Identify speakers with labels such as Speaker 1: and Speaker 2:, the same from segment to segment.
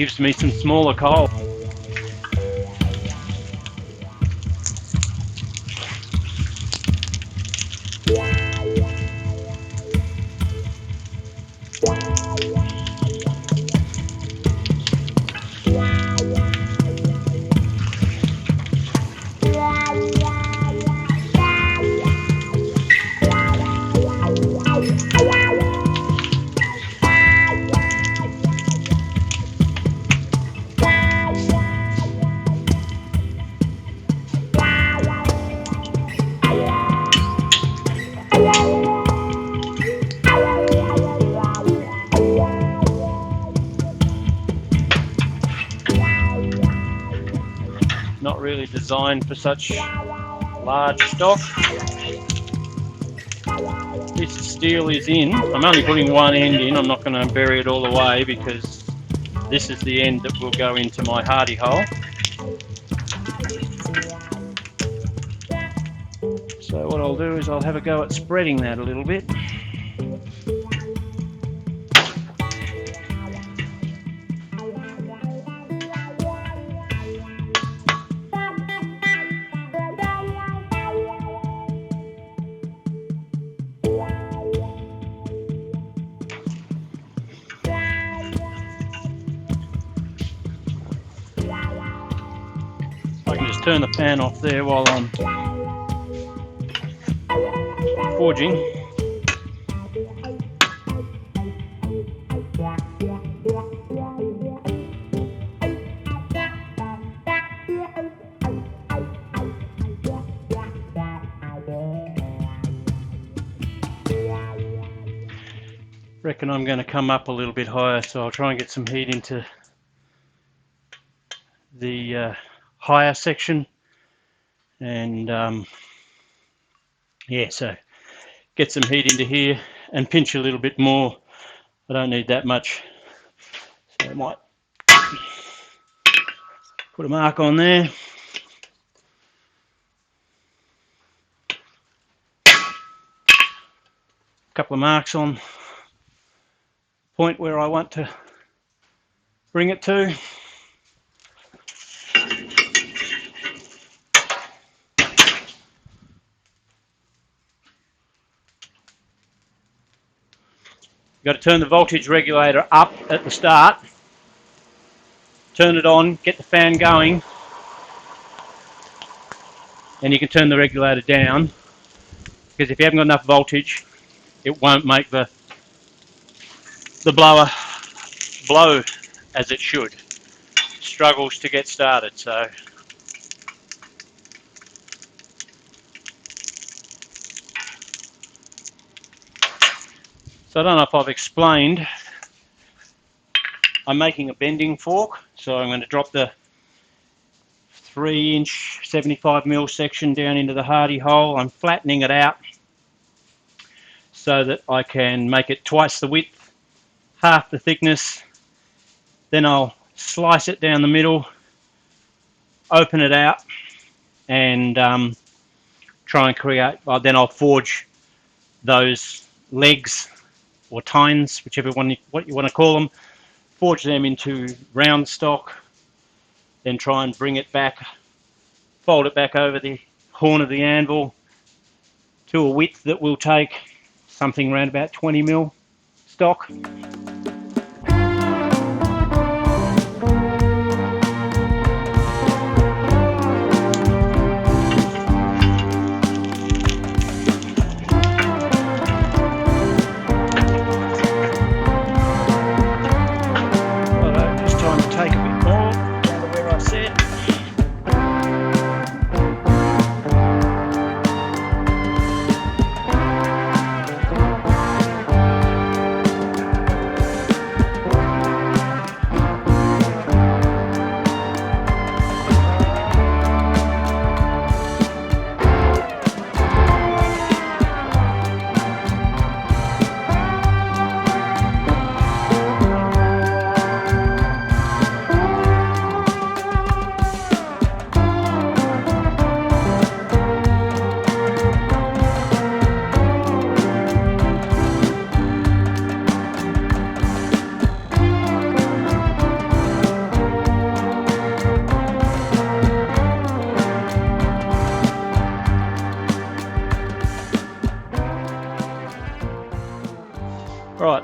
Speaker 1: gives me some smaller coal. Not really designed for such large stock. This steel is in. I'm only putting one end in. I'm not going to bury it all the way because this is the end that will go into my hardy hole. So what I'll do is I'll have a go at spreading that a little bit. I can just turn the fan off there while I'm forging. Reckon I'm going to come up a little bit higher, so I'll try and get some heat into the higher section, and yeah, so get some heat into here and pinch a little bit more. I don't need that much, so I might put a mark on there. A couple of marks on point where I want to bring it to. You've got to turn the voltage regulator up at the start, turn it on, get the fan going, and you can turn the regulator down, because if you haven't got enough voltage, it won't make the blower blow as it should. It struggles to get started. So I don't know if I've explained, I'm making a bending fork, so I'm going to drop the 3-inch 75mm section down into the hardy hole. I'm flattening it out so that I can make it twice the width, half the thickness. Then I'll slice it down the middle, open it out, and try and create, then I'll forge those legs or tines, whichever one what you want to call them, forge them into round stock, then try and bring it back, fold it back over the horn of the anvil to a width that will take something around about 20mm stock.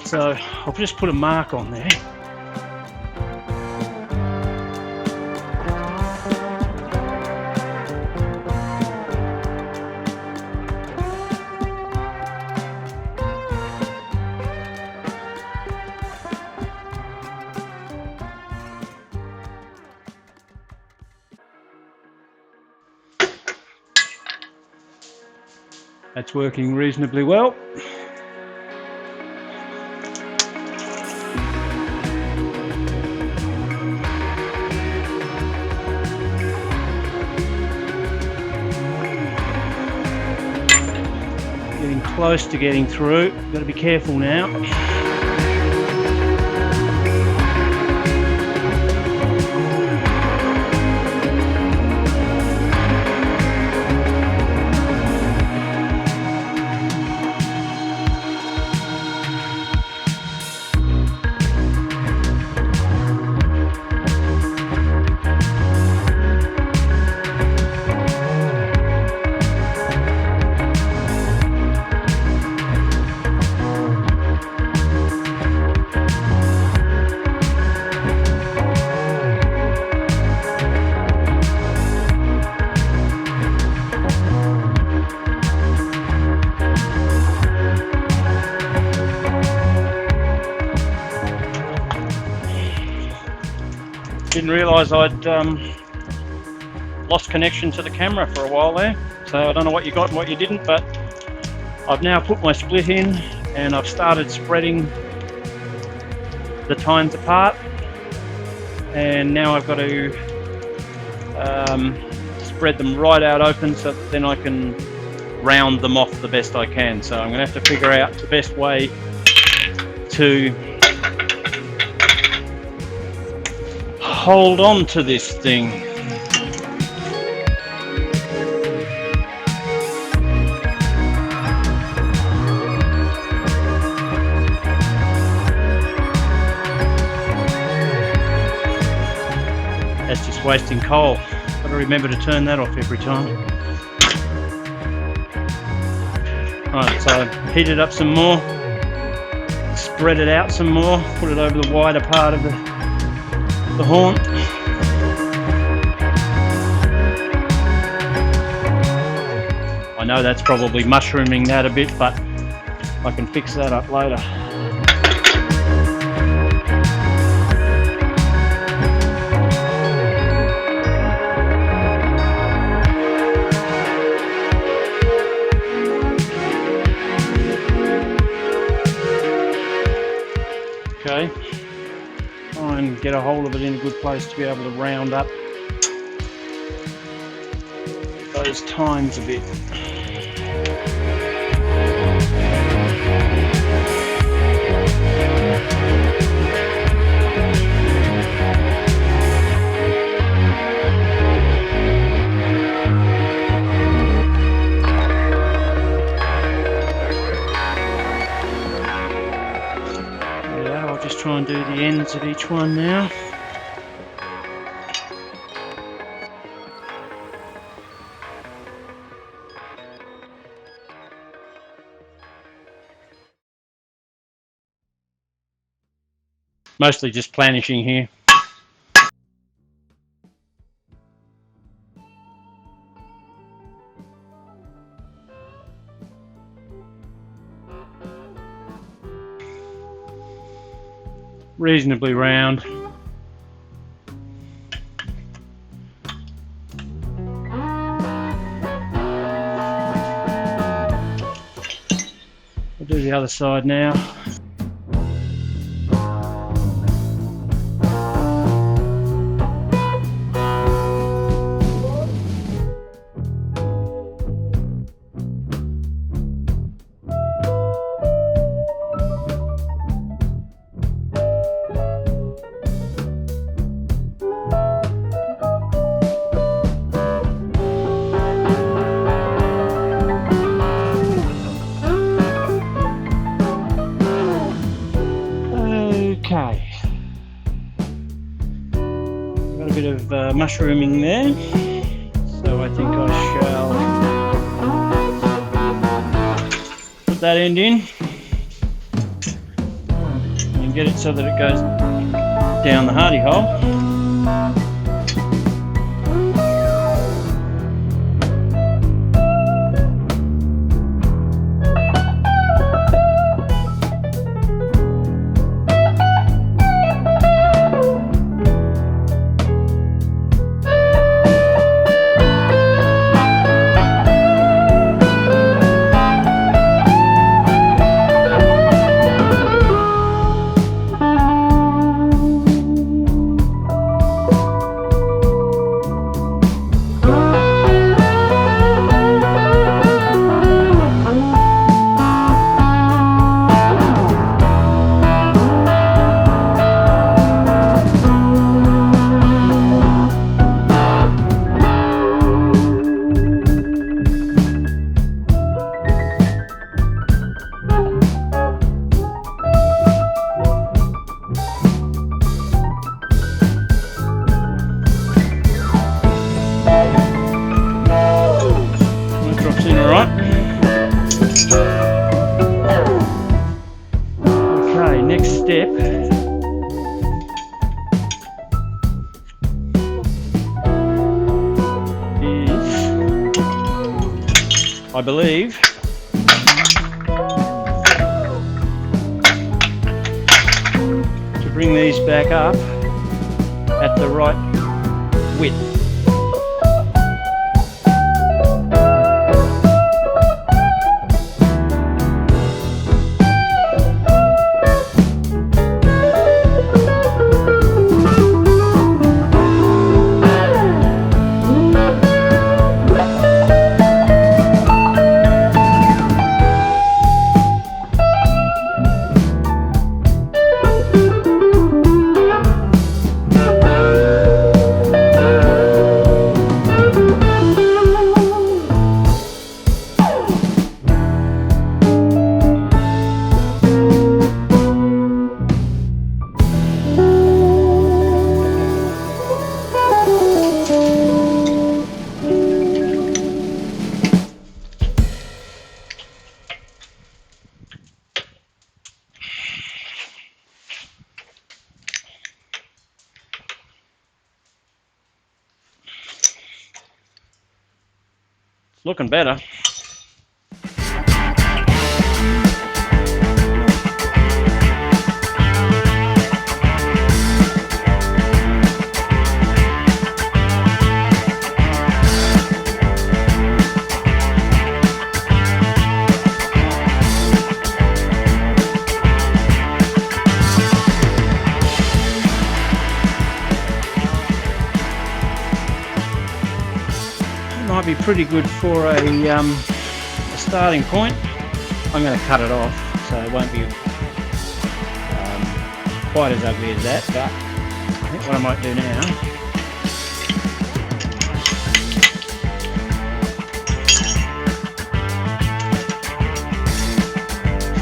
Speaker 1: So I'll just put a mark on there. That's working reasonably well. Getting close to getting through. Got to be careful now. Didn't realise I'd lost connection to the camera for a while there, so I don't know what you got and what you didn't, but I've now put my split in and I've started spreading the tines apart, and now I've got to spread them right out open so that then I can round them off the best I can. So I'm going to have to figure out the best way to hold on to this thing. That's just wasting coal. Got to remember to turn that off every time. Right, so heat it up some more, spread it out some more, put it over the wider part of the horn. I know that's probably mushrooming that a bit, but I can fix that up later. Okay. Try and get a hold of it in a good place to be able to round up those tines a bit. I'll just try and do the ends of each one now. Mostly just planishing here. Reasonably round. I'll do the other side now. Okay, got a bit of mushrooming there, so I think I shall put that end in. get it so that it goes down the hardy hole. Okay, next step is, I believe, to bring these back up at the right width. Looking better. Might be pretty good for a starting point. I'm going to cut it off so it won't be quite as ugly as that, but I think what I might do now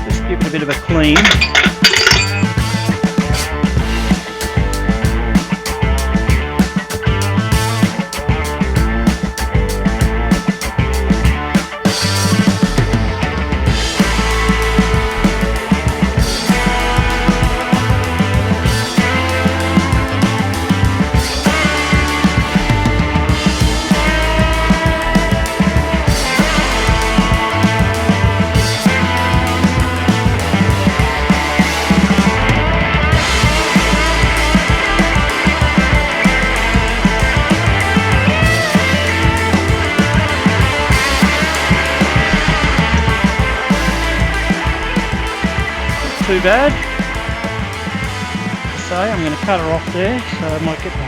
Speaker 1: is just give it a bit of a clean. Too bad. So I'm going to cut her off there, so I might get the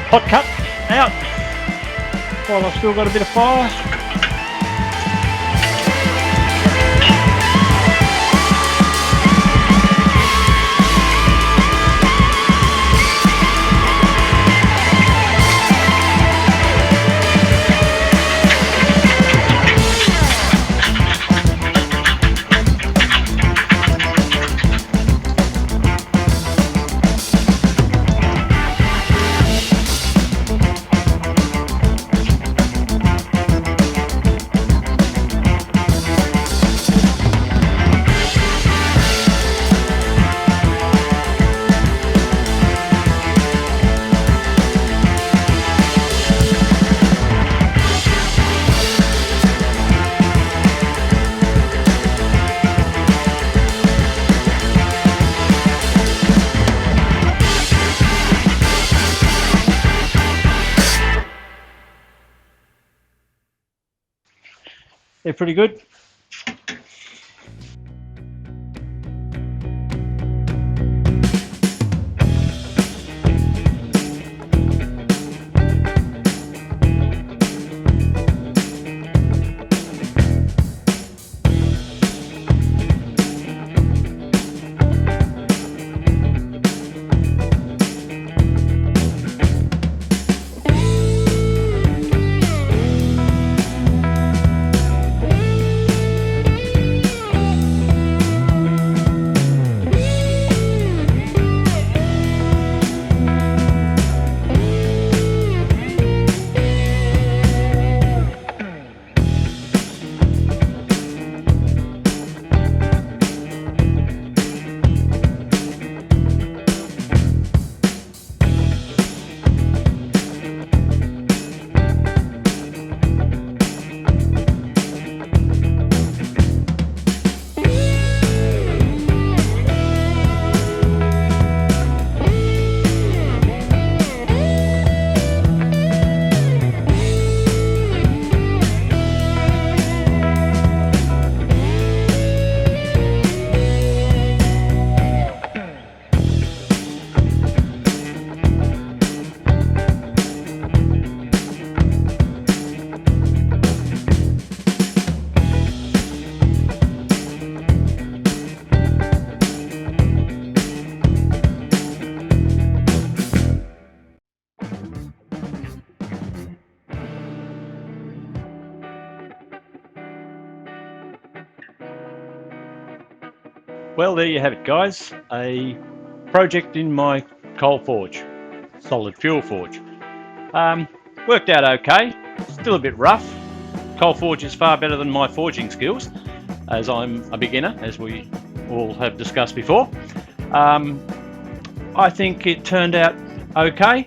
Speaker 1: hot cut out while I've still got a bit of fire. They're pretty good. Well, there you have it, guys. A project in my coal forge, solid fuel forge. Worked out okay. Still a bit rough. Coal forge is far better than my forging skills, as I'm a beginner, as we all have discussed before. I think it turned out okay.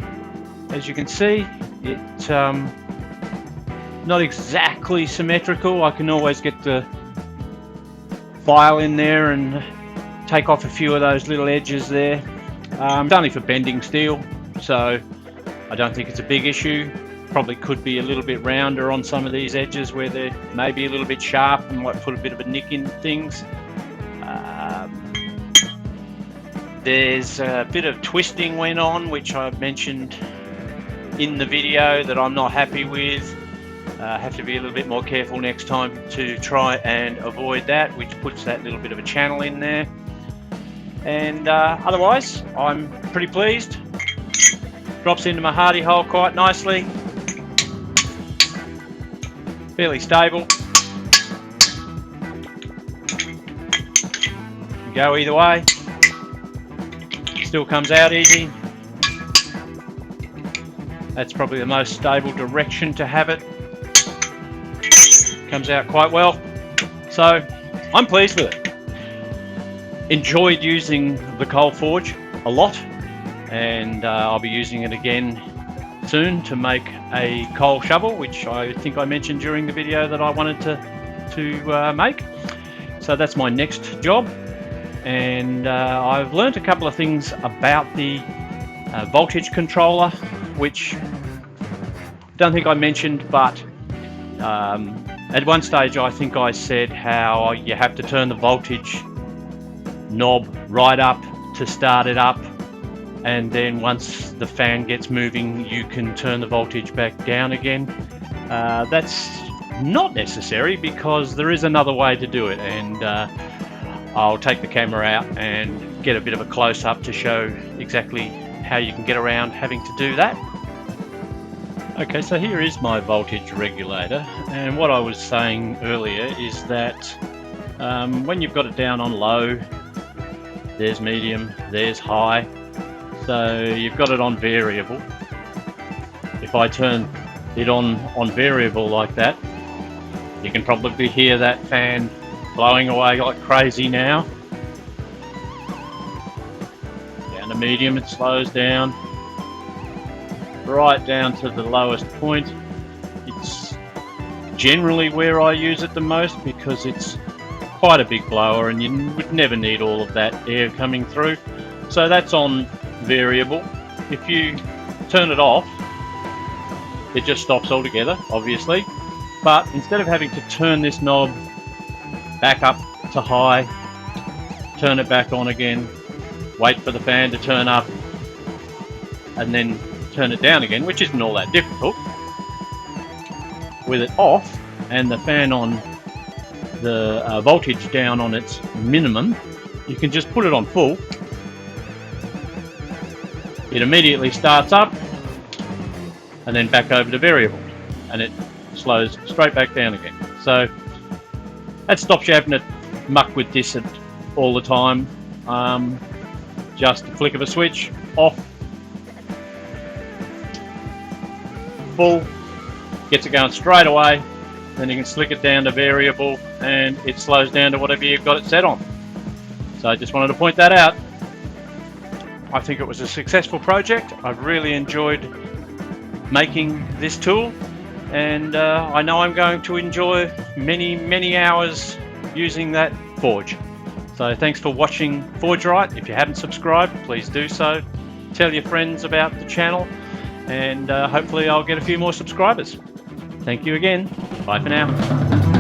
Speaker 1: As you can see, it's not exactly symmetrical. I can always get the file in there and take off a few of those little edges there. It's only for bending steel, so I don't think it's a big issue. Probably could be a little bit rounder on some of these edges where they're maybe a little bit sharp and might put a bit of a nick in things. There's a bit of twisting went on, which I mentioned in the video, that I'm not happy with. Have to be a little bit more careful next time to try and avoid that, which puts that little bit of a channel in there. And otherwise, I'm pretty pleased. Drops into my hardy hole quite nicely. Fairly stable. Can go either way. Still comes out easy. That's probably the most stable direction to have it. Comes out quite well. So I'm pleased with it. Enjoyed using the coal forge a lot, and I'll be using it again soon to make a coal shovel, which I think I mentioned during the video that I wanted to make. So that's my next job, and I've learned a couple of things about the voltage controller, which I don't think I mentioned, but at one stage I think I said how you have to turn the voltage knob right up to start it up, and then once the fan gets moving you can turn the voltage back down again. That's not necessary, because there is another way to do it, and I'll take the camera out and get a bit of a close-up to show exactly how you can get around having to do that. Okay, so here is my voltage regulator, and what I was saying earlier is that when you've got it down on low, there's medium, there's high, so you've got it on variable. If I turn it on variable like that, you can probably hear that fan blowing away like crazy now. Down to medium, it slows down. Right down to the lowest point. It's generally where I use it the most, because it's quite a big blower and you would never need all of that air coming through. So that's on variable. If you turn it off, it just stops altogether, obviously. But instead of having to turn this knob back up to high, turn it back on again, wait for the fan to turn up, and then turn it down again, which isn't all that difficult, with it off and the fan on the voltage down on its minimum, you can just put it on full. It immediately starts up and then back over to variable, and it slows straight back down again. So that stops you having to muck with this all the time. Just a flick of a switch, off, full, gets it going straight away. Then you can slick it down to variable and it slows down to whatever you've got it set on. So I just wanted to point that out. I think it was a successful project. I've really enjoyed making this tool, and I know I'm going to enjoy many hours using that forge. So thanks for watching Forge Right. If you haven't subscribed, please do so. Tell your friends about the channel, and hopefully I'll get a few more subscribers. Thank you again. Bye for now.